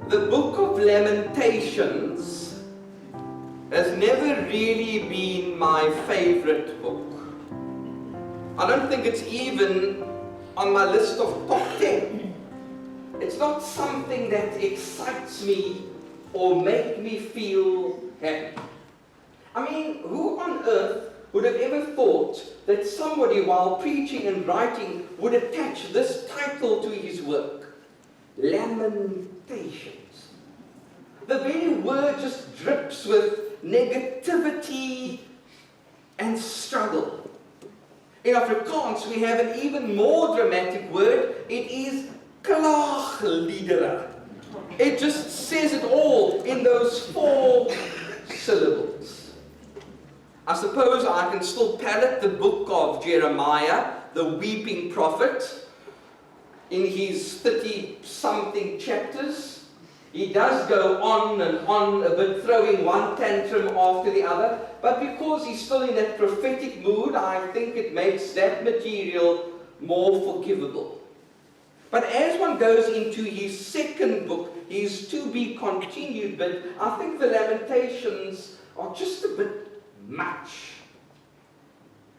The book of Lamentations has never really been my favorite book. I don't think it's even on my list of top 10. It's not something that excites me or makes me feel happy. I mean, who on earth would have ever thought that somebody, while preaching and writing, would attach this title to his work? Lamentations. The very word just drips with negativity and struggle. In Afrikaans, we have an even more dramatic word. It is klaagliedere. It just says it all in those 4 syllables. I suppose I can still palate the book of Jeremiah, the weeping prophet, in his 30-something chapters. He does go on and on a bit, throwing one tantrum after the other, but because he's still in that prophetic mood, I think it makes that material more forgivable. But as one goes into his second book, his to be continued bit, I think the Lamentations are just a bit much.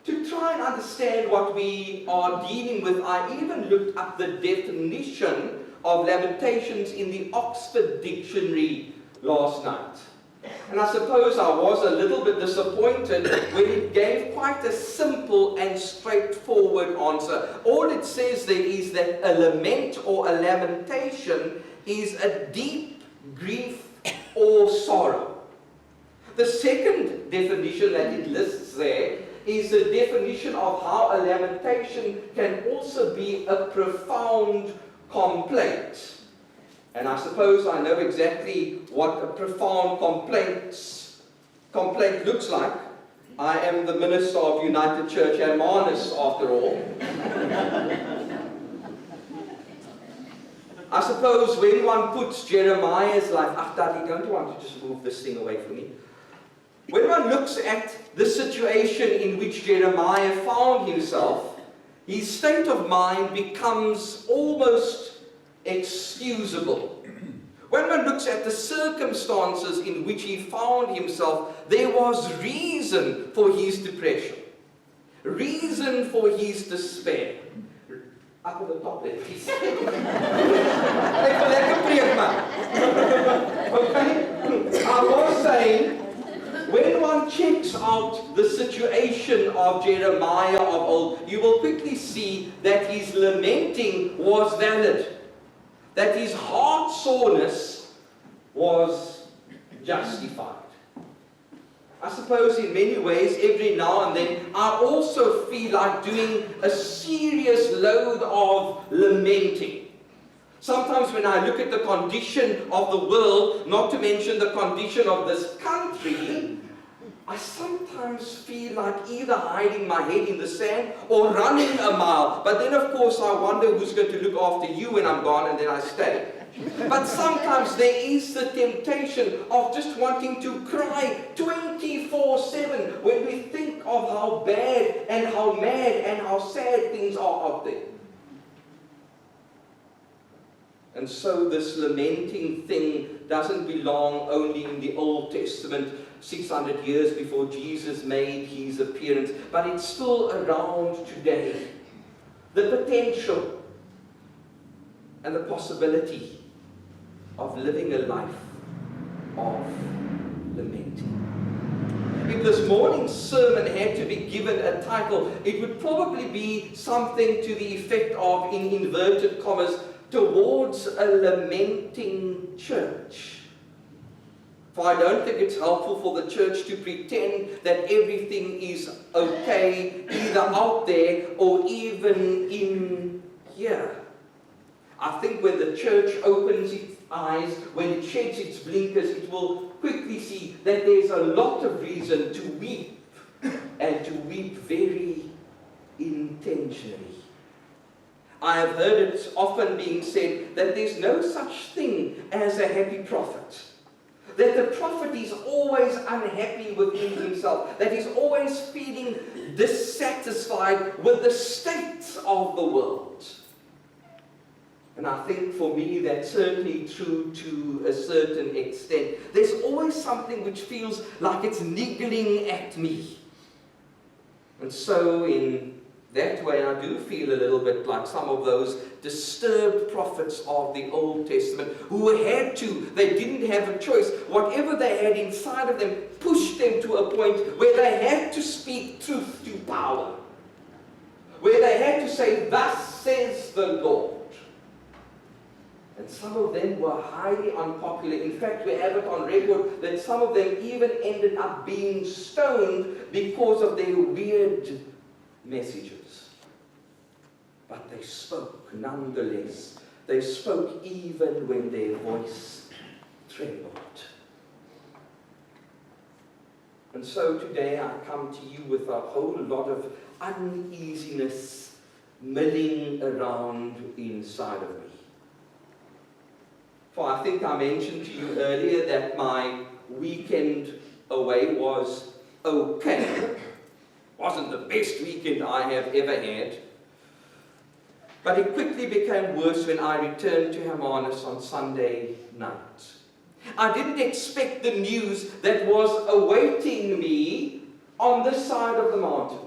To try and understand what we are dealing with, I even looked up the definition of Lamentations in the Oxford Dictionary last night. And I suppose I was a little bit disappointed when it gave quite a simple and straightforward answer. All it says there is that a lament or a lamentation is a deep grief or sorrow. The second definition that it lists there is the definition of how a lamentation can also be a profound complaint. And I suppose I know exactly what a profound complaint looks like. I am the minister of United Church Hermanus, after all. I suppose when one puts Jeremiah's life, Daddy, don't you want to just move this thing away from me? When one looks at the situation in which Jeremiah found himself, his state of mind becomes almost excusable. When one looks at the circumstances in which he found himself, there was reason for his depression, reason for his despair. Up at the top there, please. Okay? I was saying, when one checks out the situation of Jeremiah of old, you will quickly see that his lamenting was valid, that his heart soreness was justified. I suppose in many ways, every now and then, I also feel like doing a serious load of lamenting. Sometimes when I look at the condition of the world, not to mention the condition of this country, I sometimes feel like either hiding my head in the sand or running a mile. But then, of course, I wonder who's going to look after you when I'm gone, and then I stay. But sometimes there is the temptation of just wanting to cry 24/7 when we think of how bad and how mad and how sad things are out there. And so this lamenting thing doesn't belong only in the Old Testament, 600 years before Jesus made his appearance, but it's still around today. The potential and the possibility of living a life of lamenting. If this morning's sermon had to be given a title, it would probably be something to the effect of, in inverted commas, towards a lamenting church. For I don't think it's helpful for the church to pretend that everything is okay, either out there or even in here. I think when the church opens its eyes, when it sheds its blinkers, it will quickly see that there's a lot of reason to weep, and to weep very intentionally. I have heard it often being said that there's no such thing as a happy prophet. That the prophet is always unhappy within himself. That he's always feeling dissatisfied with the state of the world. And I think for me that's certainly true to a certain extent. There's always something which feels like it's niggling at me. And so in that way I do feel a little bit like some of those disturbed prophets of the Old Testament who they didn't have a choice. Whatever they had inside of them pushed them to a point where they had to speak truth to power. Where they had to say, "Thus says the Lord." And some of them were highly unpopular. In fact, we have it on record that some of them even ended up being stoned because of their weird messages. But they spoke nonetheless. They spoke even when their voice trembled. And so today I come to you with a whole lot of uneasiness milling around inside of me. For I think I mentioned to you earlier that my weekend away was okay. Wasn't the best weekend I have ever had. But it quickly became worse when I returned to Hermanus on Sunday night. I didn't expect the news that was awaiting me on this side of the mountain.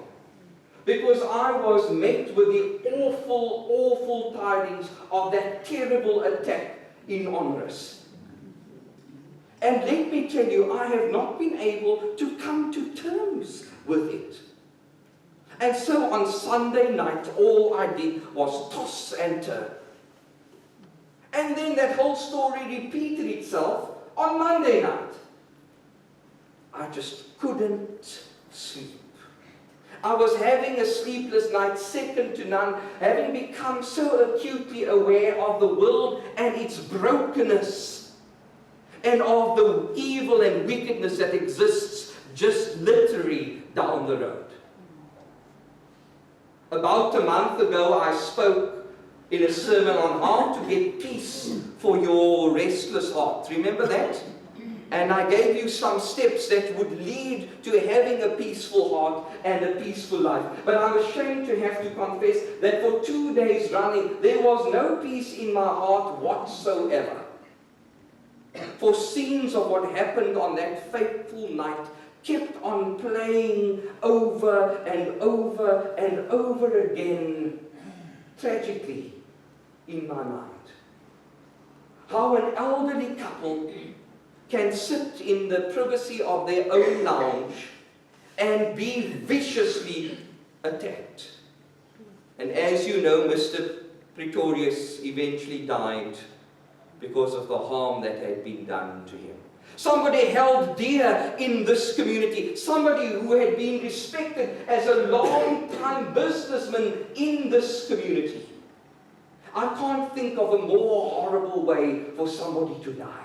Because I was met with the awful, awful tidings of that terrible attack in Onrus. And let me tell you, I have not been able to come to terms with it. And so on Sunday night, all I did was toss and turn. And then that whole story repeated itself on Monday night. I just couldn't sleep. I was having a sleepless night, second to none, having become so acutely aware of the world and its brokenness, and of the evil and wickedness that exists just literally down the road. About a month ago, I spoke in a sermon on how to get peace for your restless heart. Remember that? And I gave you some steps that would lead to having a peaceful heart and a peaceful life. But I'm ashamed to have to confess that for 2 days running, there was no peace in my heart whatsoever. For scenes of what happened on that fateful night kept on playing over and over and over again, tragically, in my mind. How an elderly couple can sit in the privacy of their own lounge and be viciously attacked. And as you know, Mr. Pretorius eventually died because of the harm that had been done to him. Somebody held dear in this community, somebody who had been respected as a long-time businessman in this community. I can't think of a more horrible way for somebody to die.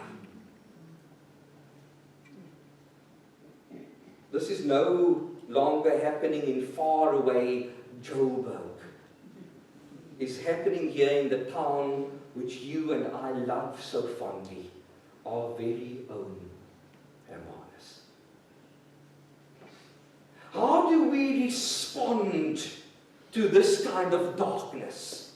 This is no longer happening in faraway Joburg. It's happening here in the town which you and I love so fondly, our very own Hermanus. How do we respond to this kind of darkness?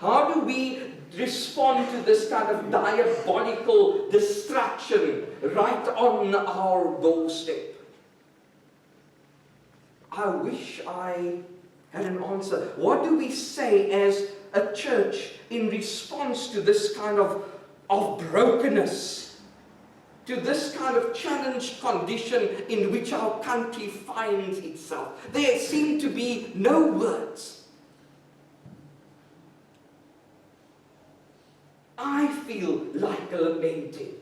How do we respond to this kind of diabolical destruction right on our doorstep? I wish I had an answer. What do we say as a church in response to this kind of brokenness, to this kind of challenged condition in which our country finds itself? There seem to be no words. I feel like lamenting.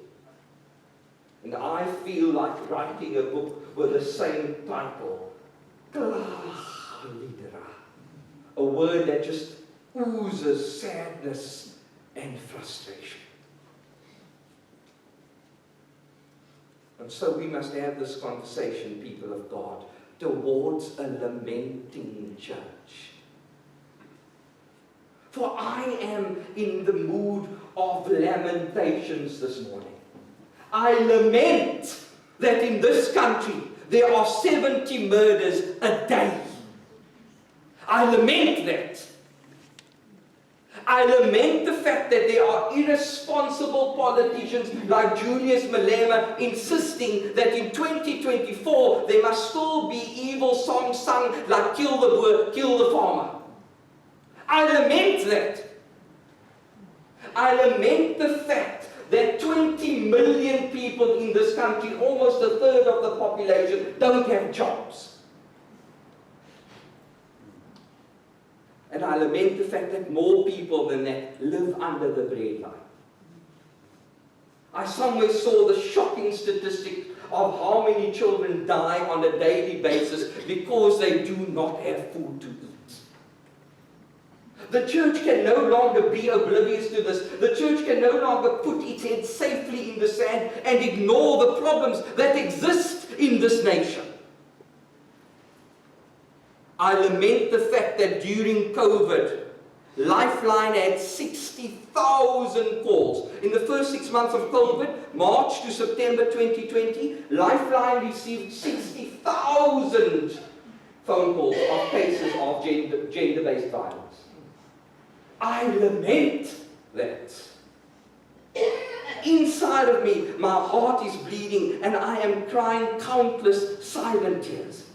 And I feel like writing a book with the same title. A word that just oozes sadness and frustration. And so we must have this conversation, people of God, towards a lamenting church. For I am in the mood of lamentations this morning. I lament that in this country there are 70 murders a day. I lament that. I lament the fact that there are irresponsible politicians like Julius Malema insisting that in 2024 there must still be evil songs sung like kill the boer, kill the farmer. I lament that. I lament the fact that 20 million people in this country, almost a third of the population, don't have jobs. And I lament the fact that more people than that live under the breadline. I somewhere saw the shocking statistic of how many children die on a daily basis because they do not have food to eat. The church can no longer be oblivious to this. The church can no longer put its head safely in the sand and ignore the problems that exist in this nation. I lament the fact that during COVID, Lifeline had 60,000 calls. In the first 6 months of COVID, March to September 2020, Lifeline received 60,000 phone calls of cases of gender-based violence. I lament that. Inside of me, my heart is bleeding and I am crying countless silent tears.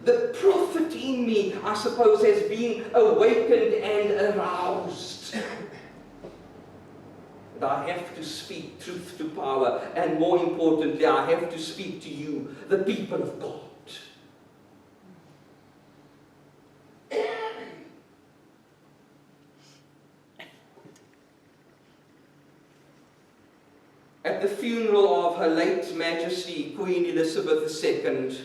The prophet in me, I suppose, has been awakened and aroused. And I have to speak truth to power, and more importantly, I have to speak to you, the people of God. At the funeral of Her late Majesty Queen Elizabeth II,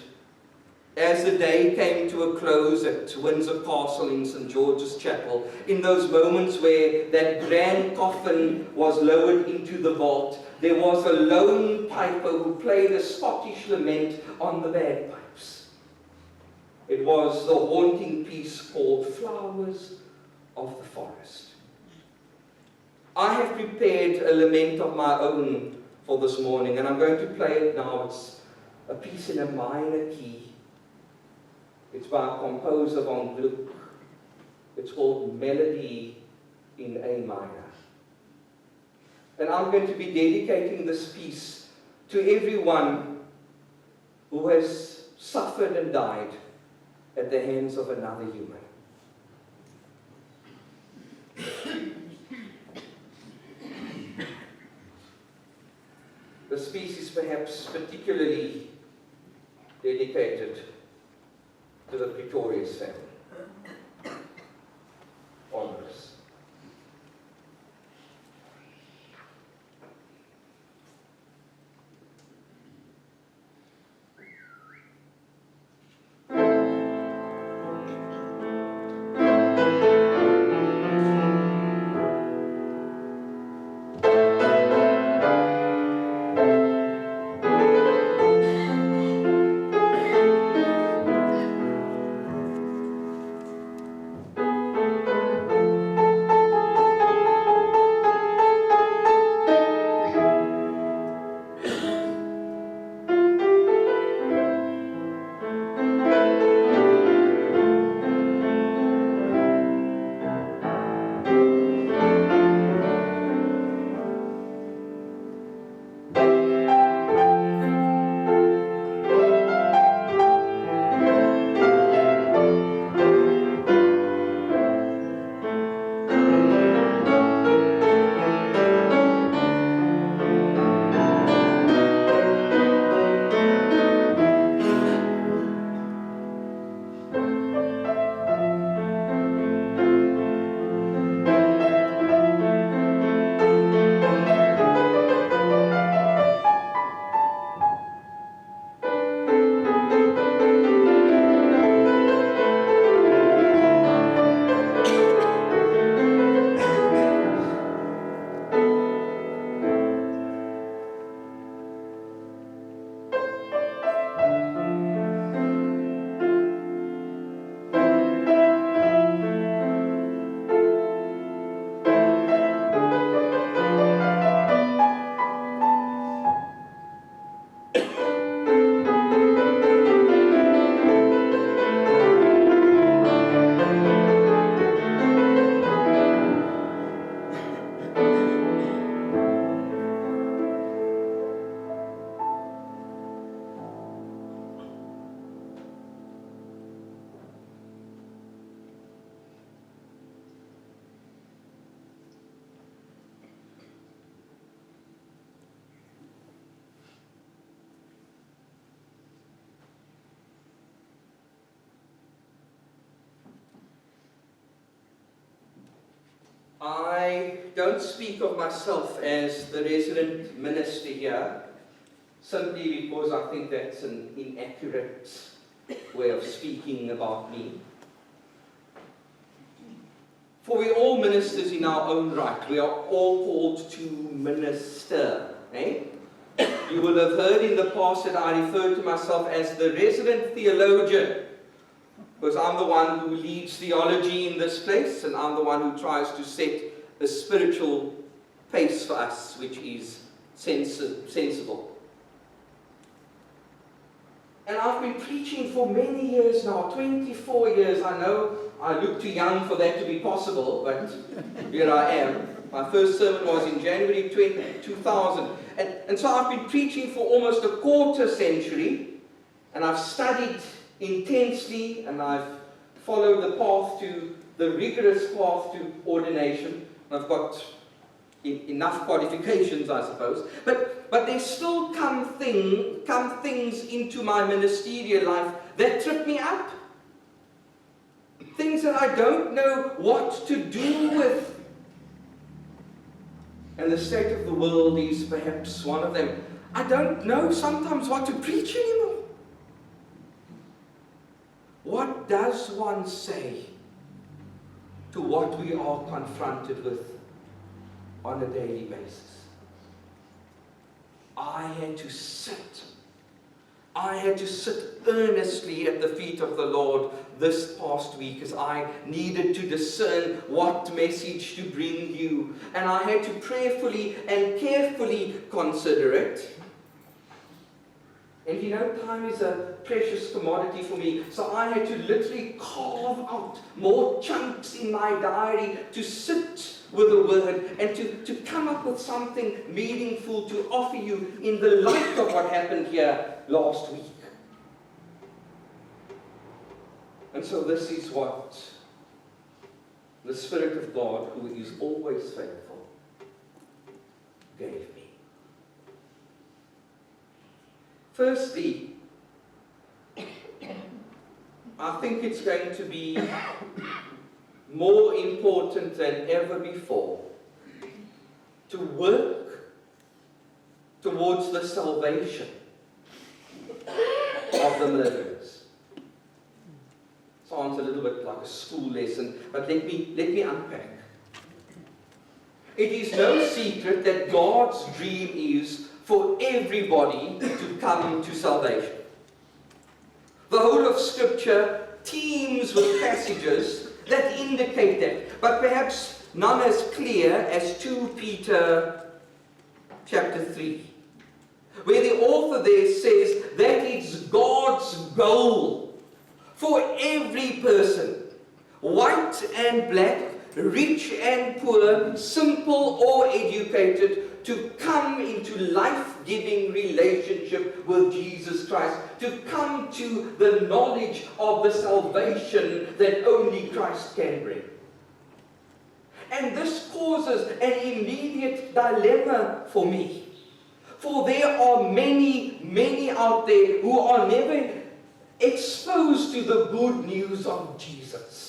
as the day came to a close at Windsor Castle in St. George's Chapel, in those moments where that grand coffin was lowered into the vault, there was a lone piper who played a Scottish lament on the bagpipes. It was the haunting piece called Flowers of the Forest. I have prepared a lament of my own for this morning, and I'm going to play it now. It's a piece in a minor key. It's by a composer von Gluck. It's called Melody in A minor. And I'm going to be dedicating this piece to everyone who has suffered and died at the hands of another human. This piece is perhaps particularly dedicated to the Pretorius family. Honours. I don't speak of myself as the resident minister here, simply because I think that's an inaccurate way of speaking about me. For we're all ministers in our own right. We are all called to minister. Eh? You will have heard in the past that I refer to myself as the resident theologian, because I'm the one who leads theology in this place, and I'm the one who tries to set a spiritual pace for us, which is sensible. And I've been preaching for many years now, 24 years. I know I look too young for that to be possible, but here I am. My first sermon was in January 2000. And so I've been preaching for almost a quarter century, and I've studied intensely, and I've followed the rigorous path to ordination. I've got enough qualifications, I suppose. But there still come things into my ministerial life that trip me up. Things that I don't know what to do with. And the state of the world is perhaps one of them. I don't know sometimes what to preach anymore. What does one say to what we are confronted with on a daily basis? I had to sit earnestly at the feet of the Lord this past week as I needed to discern what message to bring you. And I had to prayerfully and carefully consider it. And you know, time is a precious commodity for me. So I had to literally carve out more chunks in my diary to sit with the Word and to come up with something meaningful to offer you in the light of what happened here last week. And so this is what the Spirit of God, who is always faithful, gave me. Firstly, I think it's going to be more important than ever before to work towards the salvation of the murderers. Sounds a little bit like a school lesson, but let me unpack. It is no secret that God's dream is for everybody to come to salvation. The whole of Scripture teems with passages that indicate that, but perhaps none as clear as 2 Peter chapter 3, where the author there says that it's God's goal for every person, white and black, rich and poor, simple or educated, to come into life-giving relationship with Jesus Christ, to come to the knowledge of the salvation that only Christ can bring. And this causes an immediate dilemma for me. For there are many out there who are never exposed to the good news of Jesus.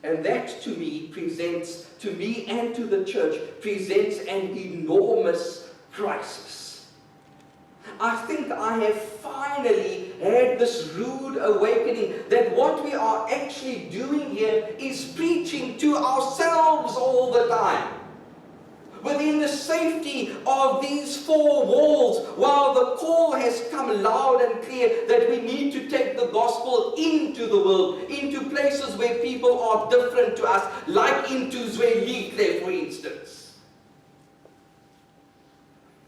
And that to me and to the church presents an enormous crisis. I think I have finally had this rude awakening that what we are actually doing here is preaching to ourselves all the time. Within the safety of these 4 walls, while the call has come loud and clear that we need to take the gospel into the world, into places where people are different to us, like into Zwelithle, for instance.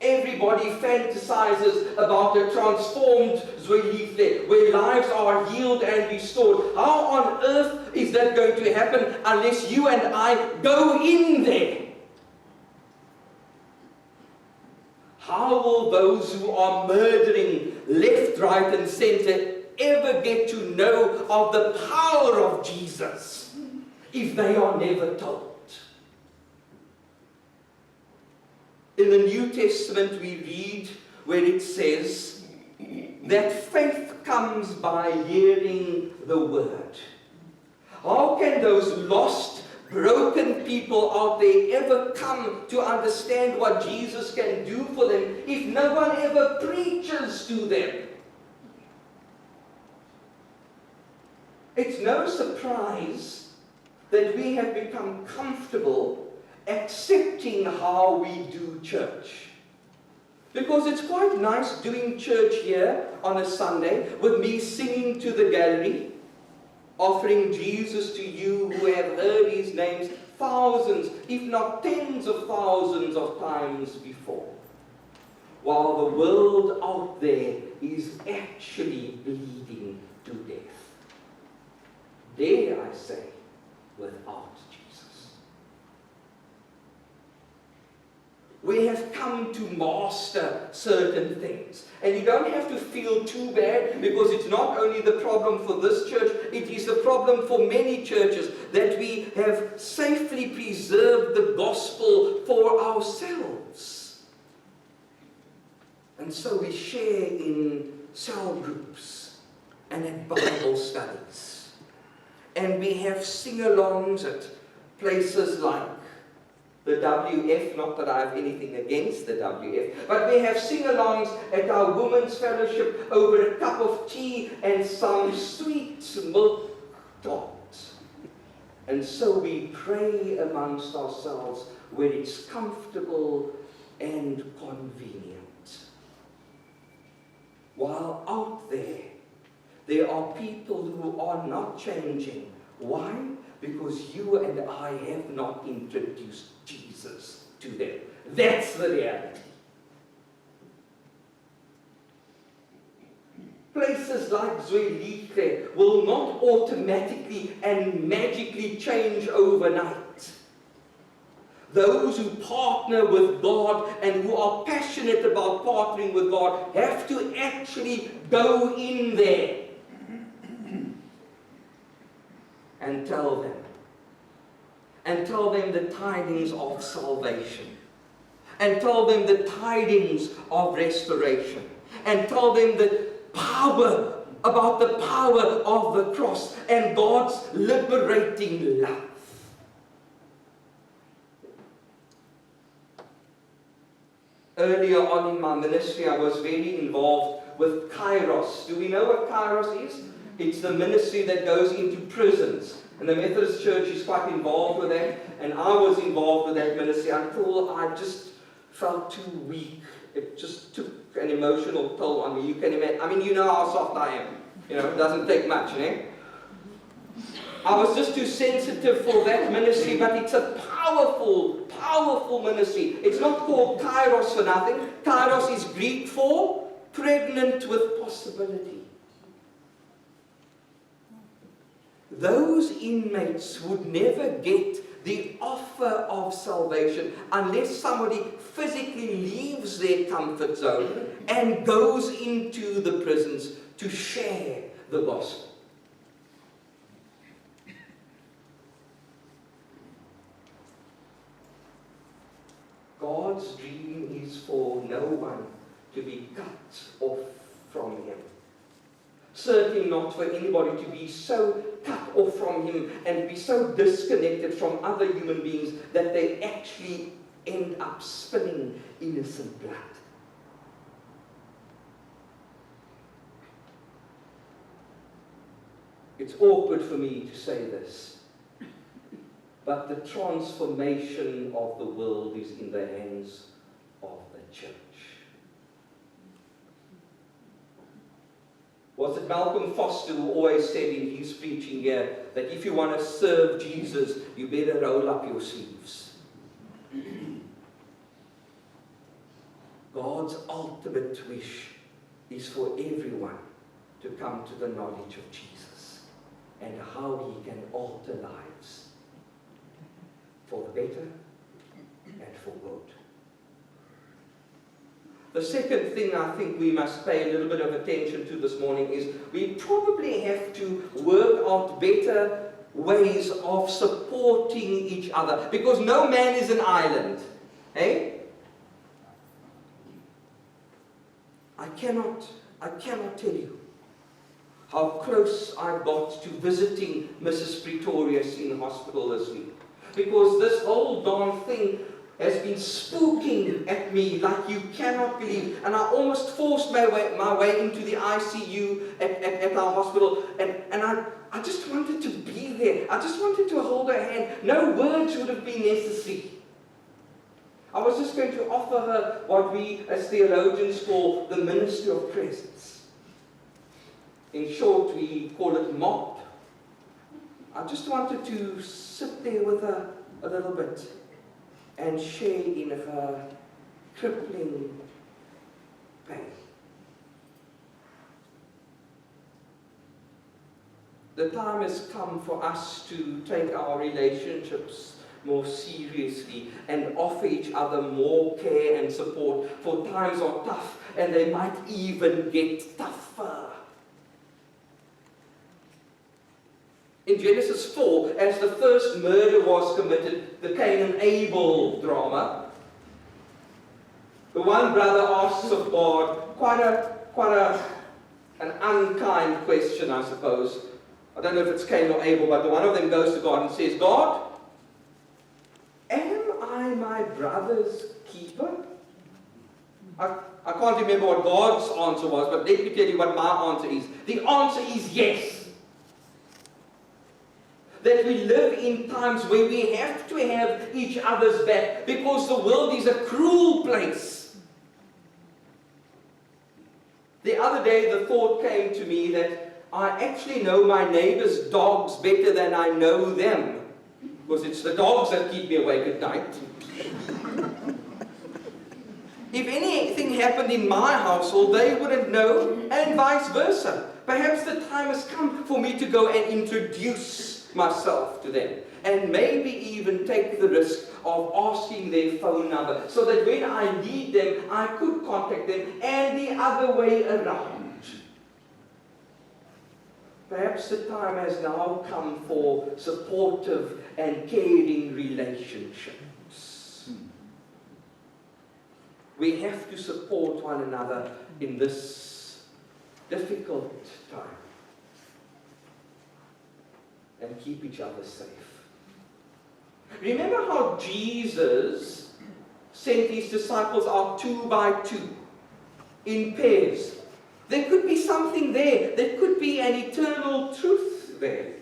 Everybody fantasizes about a transformed Zwelithle, where lives are healed and restored. How on earth is that going to happen unless you and I go in there? How will those who are murdering left, right, and center ever get to know of the power of Jesus if they are never told? In the New Testament we read where it says that faith comes by hearing the word. How can those lost, broken people out there ever come to understand what Jesus can do for them if no one ever preaches to them? It's no surprise that we have become comfortable accepting how we do church. Because it's quite nice doing church here on a Sunday with me singing to the gallery, offering Jesus to you who have heard his names thousands, if not tens of thousands of times before. While the world out there is actually bleeding to death. Dare I say, without Jesus. We have come to master certain things. And you don't have to feel too bad, because it's not only the problem for this church, it is the problem for many churches, that we have safely preserved the gospel for ourselves. And so we share in cell groups and at Bible studies. And we have sing-alongs at places like the WF, not that I have anything against the WF, but we have sing-alongs at our women's fellowship over a cup of tea and some sweet milk tart. And so we pray amongst ourselves where it's comfortable and convenient. While out there are people who are not changing. Why? Because you and I have not introduced Jesus to them. That's the reality. Places like Zwelithre will not automatically and magically change overnight. Those who partner with God and who are passionate about partnering with God have to actually go in there and tell them the tidings of salvation, and tell them the tidings of restoration, and tell them the power, about the power of the cross and God's liberating love. Earlier on in my ministry, I was very involved with Kairos. Do we know what Kairos is? It's the ministry that goes into prisons. And the Methodist Church is quite involved with that. And I was involved with that ministry until I just felt too weak. It just took an emotional toll on me. You can imagine. I mean, you know how soft I am. You know, it doesn't take much, eh? I was just too sensitive for that ministry, but it's a powerful, powerful ministry. It's not called Kairos for nothing. Kairos is Greek for pregnant with possibility. Those inmates would never get the offer of salvation unless somebody physically leaves their comfort zone and goes into the prisons to share the gospel. God's dream is for no one to be cut off from Him. Certainly not for anybody to be so cut off from Him and be so disconnected from other human beings that they actually end up spilling innocent blood. It's awkward for me to say this, but the transformation of the world is in the hands of the church. Was it Malcolm Foster who always said in his preaching here that if you want to serve Jesus, you better roll up your sleeves? God's ultimate wish is for everyone to come to the knowledge of Jesus and how He can alter lives for the better and for good. The second thing I think we must pay a little bit of attention to this morning is we probably have to work out better ways of supporting each other, because no man is an island. Eh? I cannot tell you how close I got to visiting Mrs. Pretorius in hospital this week. Because this whole darn thing has been spooking at me like you cannot believe. And I almost forced my way into the ICU at our hospital. And I just wanted to be there. I just wanted to hold her hand. No words would have been necessary. I was just going to offer her what we as theologians call the ministry of presence. In short, we call it MOP. I just wanted to sit there with her a little bit and share in her crippling pain. The time has come for us to take our relationships more seriously and offer each other more care and support, for times are tough and they might even get tougher. In Genesis 4, as the first murder was committed, the Cain and Abel drama, the one brother asks of God quite an unkind question, I suppose. I don't know if it's Cain or Abel, but the one of them goes to God and says, God, am I my brother's keeper? I can't remember what God's answer was, but let me tell you what my answer is. The answer is yes. That we live in times where we have to have each other's back because the world is a cruel place. The other day the thought came to me that I actually know my neighbor's dogs better than I know them, because it's the dogs that keep me awake at night. If anything happened in my household, they wouldn't know, and vice versa. Perhaps the time has come for me to go and introduce myself to them, and maybe even take the risk of asking their phone number, so that when I need them, I could contact them, and the other way around. Perhaps the time has now come for supportive and caring relationships. We have to support one another in this difficult time and keep each other safe. Remember how Jesus sent his disciples out 2 by 2 in pairs. There could be something there. There could be an eternal truth there.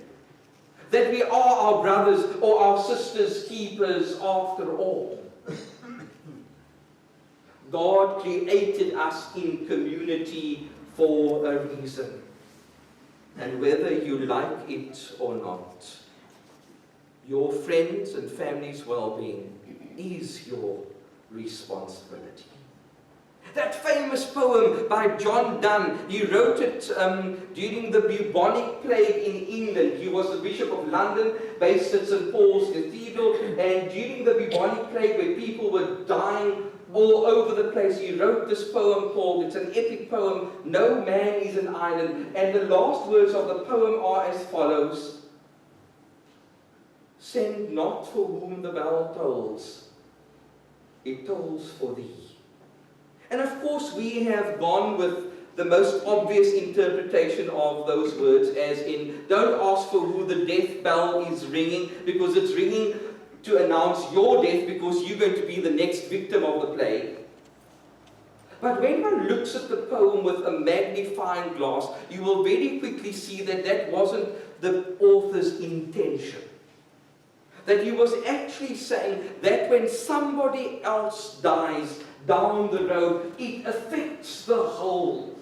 That we are our brothers or our sisters' keepers after all. God created us in community for a reason. And whether you like it or not, your friends' and family's well-being is your responsibility. That famous poem by John Donne, he wrote it during the bubonic plague in England. He was the Bishop of London, based at St. Paul's Cathedral, and during the bubonic plague, where people were dying all over the place, he wrote this poem called, it's an epic poem, No Man is an Island, and the last words of the poem are as follows: Send not for whom the bell tolls, it tolls for thee. And of course we have gone with the most obvious interpretation of those words, as in, don't ask for who the death bell is ringing, because it's ringing to announce your death, because you're going to be the next victim of the plague. But when one looks at the poem with a magnifying glass, you will very quickly see that that wasn't the author's intention. That he was actually saying that when somebody else dies down the road, it affects the whole.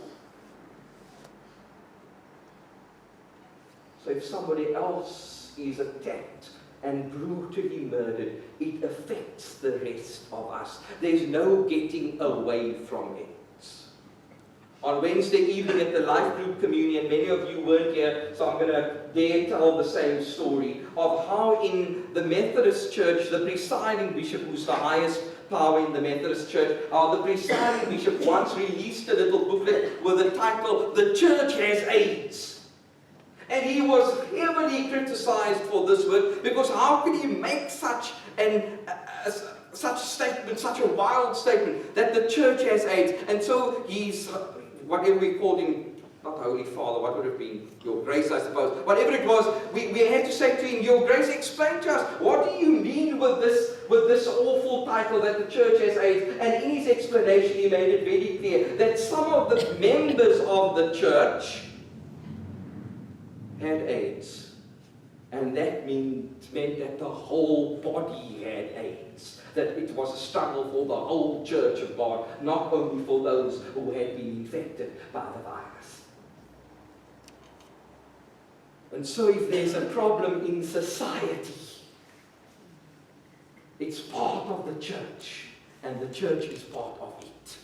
So if somebody else is attacked and brutally murdered, it affects the rest of us. There's no getting away from it. On Wednesday evening at the Life Group Communion, many of you weren't here, so I'm going to dare tell the same story of how in the Methodist Church, the presiding bishop, who's the highest power in the Methodist Church, the presiding bishop once released a little booklet with the title, The Church Has AIDS. And he was heavily criticized for this work, because how could he make such a statement, such a wild statement, that the church has AIDS? And so he's, whatever we call him, not Holy Father, what would have been? Your Grace, I suppose. Whatever it was, we had to say to him, Your Grace, explain to us, what do you mean with this awful title that the church has AIDS? And in his explanation, he made it very clear that some of the members of the church had AIDS. And that meant that the whole body had AIDS. That it was a struggle for the whole church of God, not only for those who had been infected by the virus. And so if there's a problem in society, it's part of the church, and the church is part of it.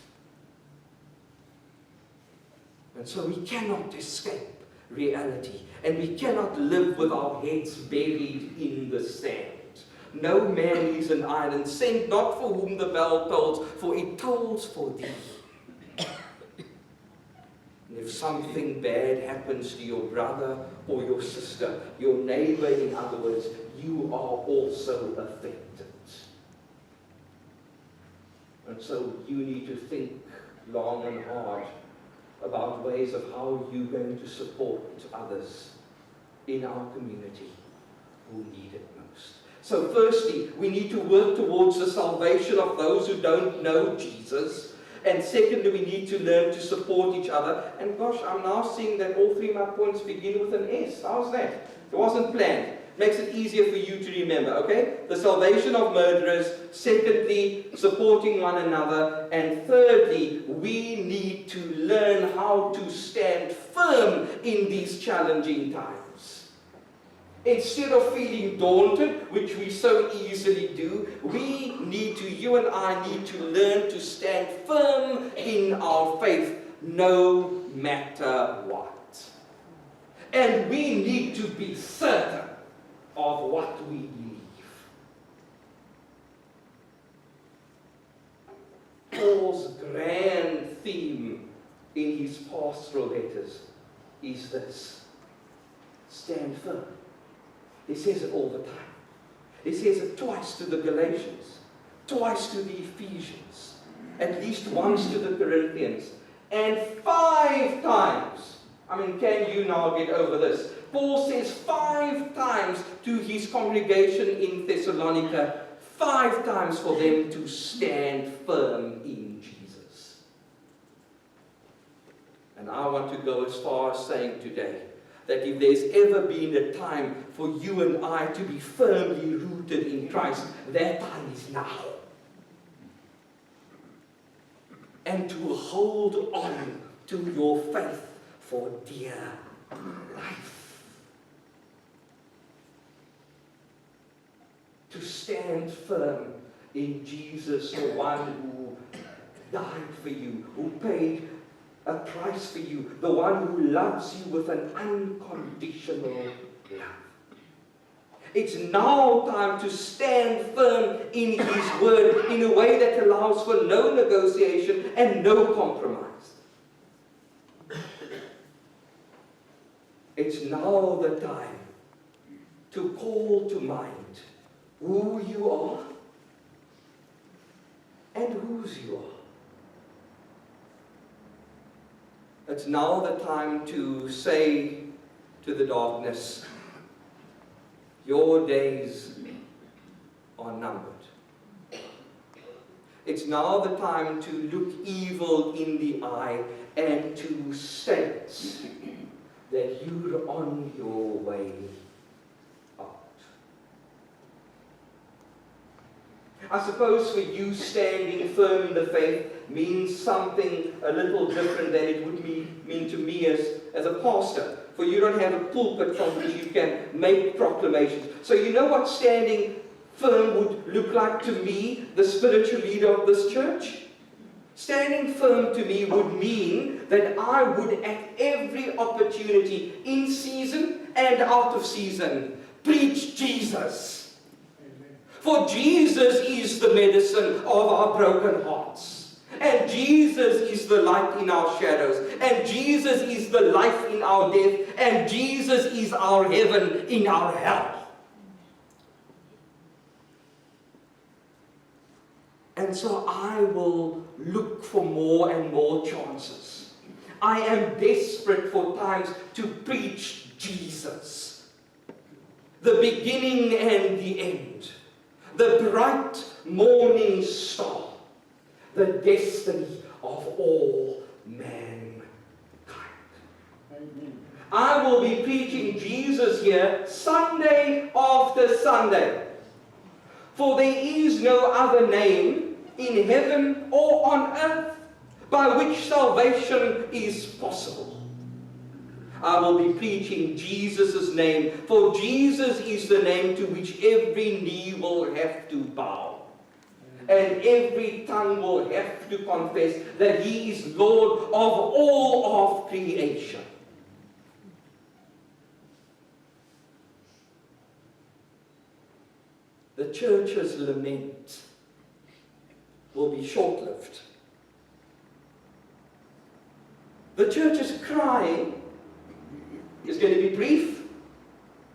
And so we cannot escape reality, and we cannot live with our heads buried in the sand. No man is an island, sent not for whom the bell tolls, for it tolls for thee. And if something bad happens to your brother or your sister, your neighbor, in other words, you are also affected. And so you need to think long and hard about ways of how you're going to support others in our community who need it most. So firstly, we need to work towards the salvation of those who don't know Jesus. And secondly, we need to learn to support each other. And gosh, I'm now seeing that all three of my points begin with an S. How's that? It wasn't planned. Makes it easier for you to remember, okay? The salvation of murderers. Secondly, supporting one another. And thirdly, we need to learn how to stand firm in these challenging times. Instead of feeling daunted, which we so easily do, you and I need to learn to stand firm in our faith, no matter what. And we need to be certain of what we believe. Paul's grand theme in his pastoral letters is this: stand firm. He says it all the time. He says it twice to the Galatians, twice to the Ephesians, at least once to the Corinthians, and 5 times. I mean, can you now get over this? Paul says 5 times to his congregation in Thessalonica, 5 times for them to stand firm in Jesus. And I want to go as far as saying today, that if there's ever been a time for you and I to be firmly rooted in Christ, that time is now. And to hold on to your faith for dear life. To stand firm in Jesus, the one who died for you, who paid a price for you, the one who loves you with an unconditional love. It's now time to stand firm in His Word in a way that allows for no negotiation and no compromise. It's now the time to call to mind who you are and whose you are. It's now the time to say to the darkness, your days are numbered. It's now the time to look evil in the eye and to state that you're on your way out. I suppose for you, standing firm in the faith means something a little different than it would mean to me as a pastor. For you don't have a pulpit from which you can make proclamations. So you know what standing firm would look like to me, the spiritual leader of this church? Standing firm to me would mean that I would, at every opportunity, in season and out of season, preach Jesus. Amen. For Jesus is the medicine of our broken hearts. And Jesus is the light in our shadows. And Jesus is the life in our death. And Jesus is our heaven in our hell. And so I will look for more and more chances. I am desperate for times to preach Jesus, the beginning and the end, the bright morning star, the destiny of all mankind. I will be preaching Jesus here Sunday after Sunday. For there is no other name in heaven or on earth by which salvation is possible. I will be preaching Jesus' name, for Jesus is the name to which every knee will have to bow, and every tongue will have to confess that He is Lord of all of creation. The church's lament will be short-lived. The church's crying is going to be brief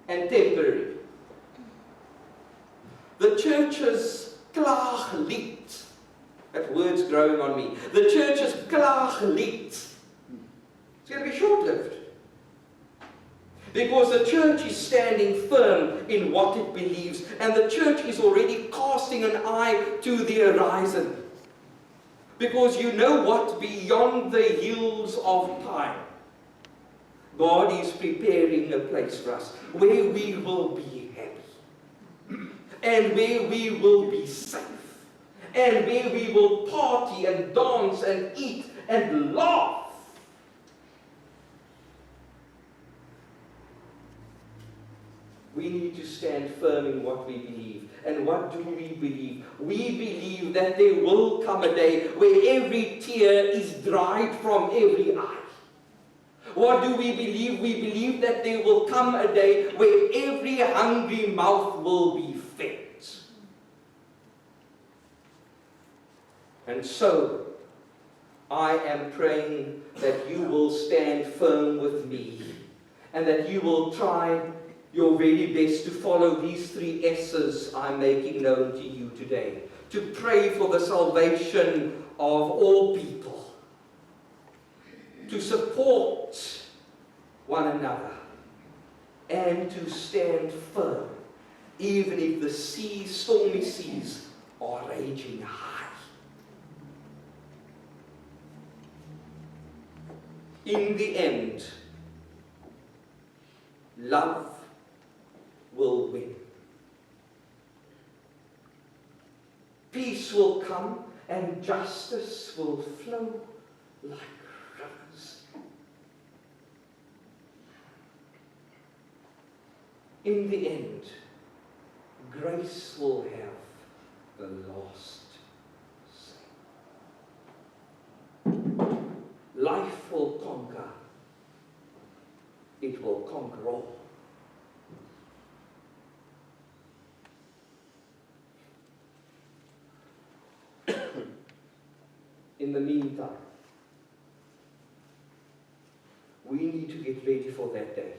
and temporary. The church's klaaglied, that word's growing on me. The church's klaaglied is going to be short-lived. Because the church is standing firm in what it believes, and the church is already casting an eye to the horizon. Because you know what? Beyond the hills of time, God is preparing a place for us where we will be happy, and where we will be safe, and where we will party and dance and eat and laugh. We need to stand firm in what we believe. And what do we believe? We believe that there will come a day where every tear is dried from every eye. What do we believe? We believe that there will come a day where every hungry mouth will be fed. And so, I am praying that you will stand firm with me, and that you will try your very best to follow these 3 S's I'm making known to you today. To pray for the salvation of all people. To support one another. And to stand firm, even if the stormy seas are raging high. In the end, love will win. Peace will come and justice will flow like rivers. In the end, grace will have the last say. Life will conquer. It will conquer all. In the meantime, we need to get ready for that day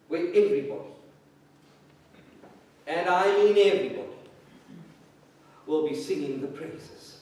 where everybody, and I mean everybody, will be singing the praises